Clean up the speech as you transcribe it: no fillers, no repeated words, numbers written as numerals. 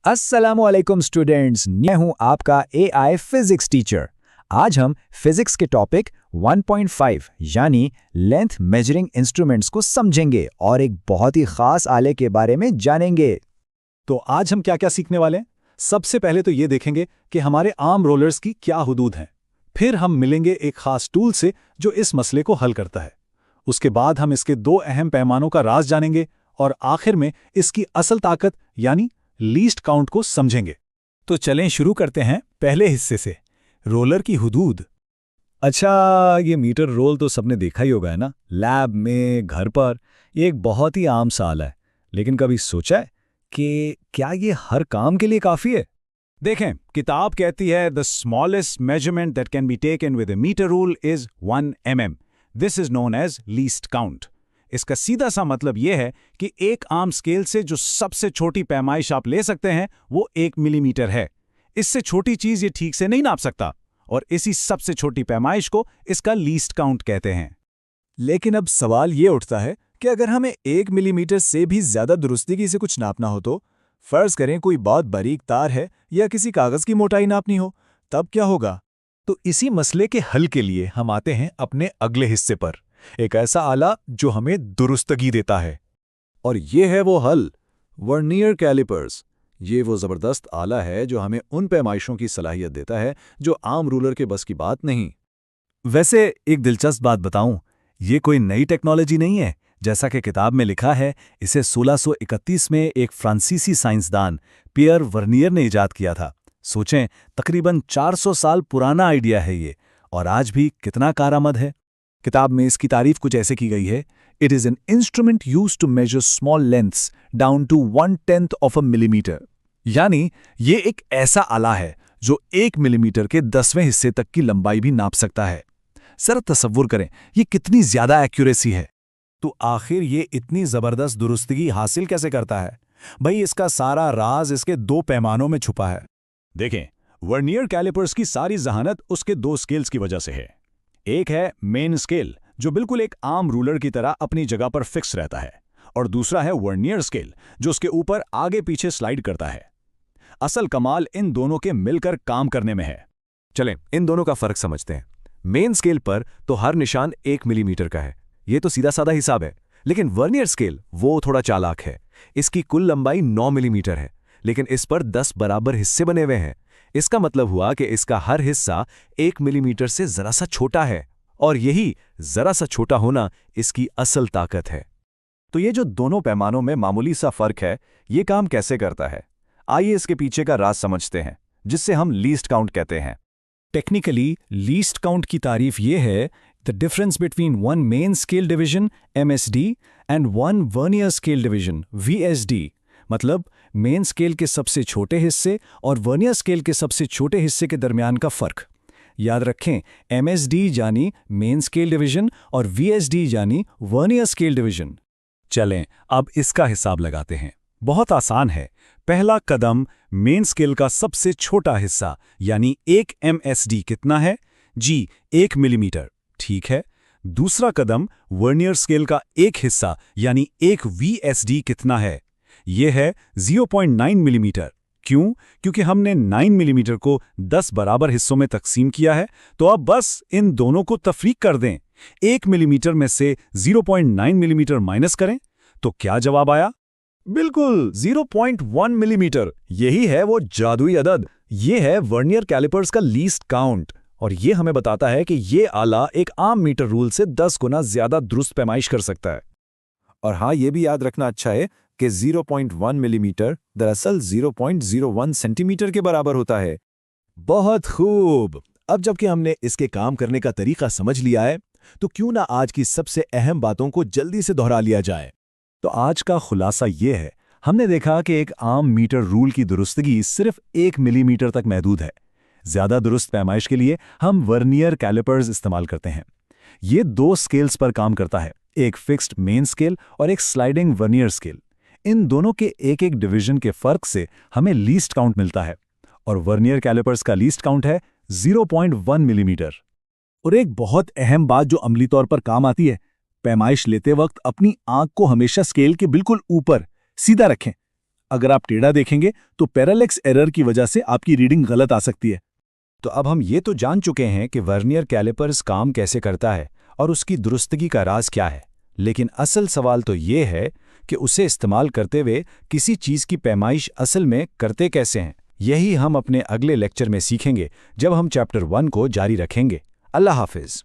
अस्सलामुअलैकुम स्टूडेंट्स, मैं हूं आपका एआई फिजिक्स टीचर। आज हम फिजिक्स के टॉपिक 1.5 यानी लेंथ मेजरिंग इंस्ट्रूमेंट्स को समझेंगे और एक बहुत ही खास आले के बारे में जानेंगे। तो आज हम क्या क्या सीखने वाले हैं? सबसे पहले तो ये देखेंगे कि हमारे आर्म रोलर्स की क्या हुदूद हैं। फिर हम मिलेंगे एक खास टूल से जो इस मसले को हल करता है। उसके बाद हम इसके दो अहम पैमानों का राज जानेंगे और आखिर में इसकी असल ताकत यानी लीस्ट काउंट को समझेंगे। तो चलें शुरू करते हैं पहले हिस्से से, रोलर की हुदूद। अच्छा, ये मीटर रोल तो सबने देखा ही होगा है ना, लैब में, घर पर। ये एक बहुत ही आम सा आला है, लेकिन कभी सोचा है कि क्या ये हर काम के लिए काफ़ी है? देखें, किताब कहती है the smallest measurement that can be taken with a metre rule is 1 mm। This is known as least count. इसका सीधा सा मतलब यह है कि एक आर्म स्केल से जो सबसे छोटी पैमाइश आप ले सकते हैं वो 1 मिलीमीटर है। इससे छोटी चीज ये ठीक से नहीं नाप सकता और इसी सबसे छोटी पैमाइश को इसका लीस्ट काउंट कहते हैं। लेकिन अब सवाल ये उठता है कि अगर हमें 1 मिलीमीटर से भी ज़्यादा दुरुस्ती से कुछ नापना हो तो फ़र्ज़ करें कोई बहुत बारीक तार है या किसी कागज़ की मोटाई नापनी हो, तब क्या होगा? तो इसी मसले के हल के लिए हम आते हैं अपने अगले हिस्से पर, एक ऐसा आला जो हमें दुरुस्तगी देता है। और ये है वो हल, वर्नियर कैलिपर्स। ये वो ज़बरदस्त आला है जो हमें उन पैमाइशों की सलाहियत देता है जो आम रूलर के बस की बात नहीं। वैसे एक दिलचस्प बात बताऊं, ये कोई नई टेक्नोलॉजी नहीं है। जैसा कि किताब में लिखा है, इसे 1631 में एक फ्रांसीसी साइंसदान पियर वर्नियर ने इजाद किया था। सोचें, तकरीबन 400 साल पुराना आइडिया है ये, और आज भी कितना कारआमद है। किताब में इसकी तारीफ कुछ ऐसे की गई है, it is an instrument use to measure small lengths down to 1/10 of a millimetre. यानी ये एक ऐसा आला है जो 1 मिलीमीटर के 10वें हिस्से तक की लंबाई भी नाप सकता है। जरा तसव्वुर करें, ये कितनी ज्यादा एक्यूरेसी है। तो आखिर ये इतनी जबरदस्त दुरुस्तगी हासिल कैसे करता है? भाई, इसका सारा राज इसके दो पैमानों में छुपा है। देखें, वर्नियर कैलिपर्स की सारी जहानत उसके दो स्केल्स की वजह से है। एक है मेन स्केल जो बिल्कुल एक आम रूलर की तरह अपनी जगह पर फिक्स रहता है, और दूसरा है वर्नियर स्केल जो उसके ऊपर आगे पीछे स्लाइड करता है। असल कमाल इन दोनों के मिलकर काम करने में है। चलें, इन दोनों का फर्क समझते हैं। मेन स्केल पर तो हर निशान 1 मिलीमीटर का है, ये तो सीधा साधा हिसाब है। लेकिन वर्नियर स्केल वो थोड़ा चालाक है। इसकी कुल लंबाई 9 मिलीमीटर है, लेकिन इस पर 10 बराबर हिस्से बने हुए हैं। इसका मतलब हुआ कि इसका हर हिस्सा 1 मिलीमीटर से जरा सा छोटा है, और यही जरा सा छोटा होना इसकी असल ताकत है। तो ये जो दोनों पैमानों में मामूली सा फर्क है, ये काम कैसे करता है? आइए इसके पीछे का राज समझते हैं, जिससे हम लीस्ट काउंट कहते हैं। टेक्निकली लीस्ट काउंट की तारीफ ये है, the difference between one main scale division MSD and one vernier scale division VSD। मतलब मेन स्केल के सबसे छोटे हिस्से और वर्नियर स्केल के सबसे छोटे हिस्से के दरमियान का फर्क। याद रखें, MSD यानी मेन स्केल डिवीजन और VSD यानी वर्नियर स्केल डिवीजन। चलें, अब इसका हिसाब लगाते हैं। बहुत आसान है। पहला कदम, मेन स्केल का सबसे छोटा हिस्सा यानी 1 MSD कितना है? जी, 1 मिलीमीटर। ठीक है। दूसरा कदम, वर्नियर स्केल का एक हिस्सा यानी 1 VSD कितना है? यह है 0.9 मिलीमीटर। क्यों? क्योंकि हमने 9 मिलीमीटर को 10 बराबर हिस्सों में तकसीम किया है। तो अब बस इन दोनों को तफरीक कर दें। 1 मिलीमीटर में से 0.9 मिलीमीटर माइनस करें तो क्या जवाब आया? बिल्कुल 0.1 मिलीमीटर। यही है वो जादुई अदद। ये है वर्नियर कैलिपर्स का लीस्ट काउंट, और ये हमें बताता है कि ये आला एक आम मीटर रूल से 10 गुना ज्यादा दुरुस्त पैमाइश कर सकता है। और हाँ, ये भी याद रखना अच्छा है कि 0.1 मिलीमीटर दरअसल 0.01 सेंटीमीटर के बराबर होता है। बहुत खूब। अब जबकि हमने इसके काम करने का तरीका समझ लिया है, तो क्यों ना आज की सबसे अहम बातों को जल्दी से दोहरा लिया जाए। तो आज का खुलासा ये है, हमने देखा कि एक आम मीटर रूल की दुरुस्तगी सिर्फ 1 मिलीमीटर तक महदूद है। ज्यादा दुरुस्त पैमाइश के लिए हम वर्नियर कैलिपर्स इस्तेमाल करते हैं। ये 2 स्केल्स पर काम करता है, एक फिक्स्ड मेन स्केल और एक स्लाइडिंग वर्नियर स्केल। इन दोनों के एक एक डिवीजन के फर्क से हमें लीस्ट काउंट मिलता है, और वर्नियर कैलिपर्स का लीस्ट काउंट है 0.1 मिलीमीटर। और एक बहुत अहम बात जो अमली तौर पर काम आती है, पैमाइश लेते वक्त अपनी आंख को हमेशा स्केल के बिल्कुल ऊपर सीधा रखें। अगर आप टेढ़ा देखेंगे तो पैरालेक्स एरर की वजह से आपकी रीडिंग गलत आ सकती है। तो अब हम ये तो जान चुके हैं कि वर्नियर कैलिपर्स काम कैसे करता है और उसकी दुरुस्तगी का राज क्या है, लेकिन असल सवाल तो ये है कि उसे इस्तेमाल करते हुए किसी चीज़ की पैमाइश असल में करते कैसे हैं। यही हम अपने अगले लेक्चर में सीखेंगे जब हम चैप्टर 1 को जारी रखेंगे। अल्लाह हाफिज़।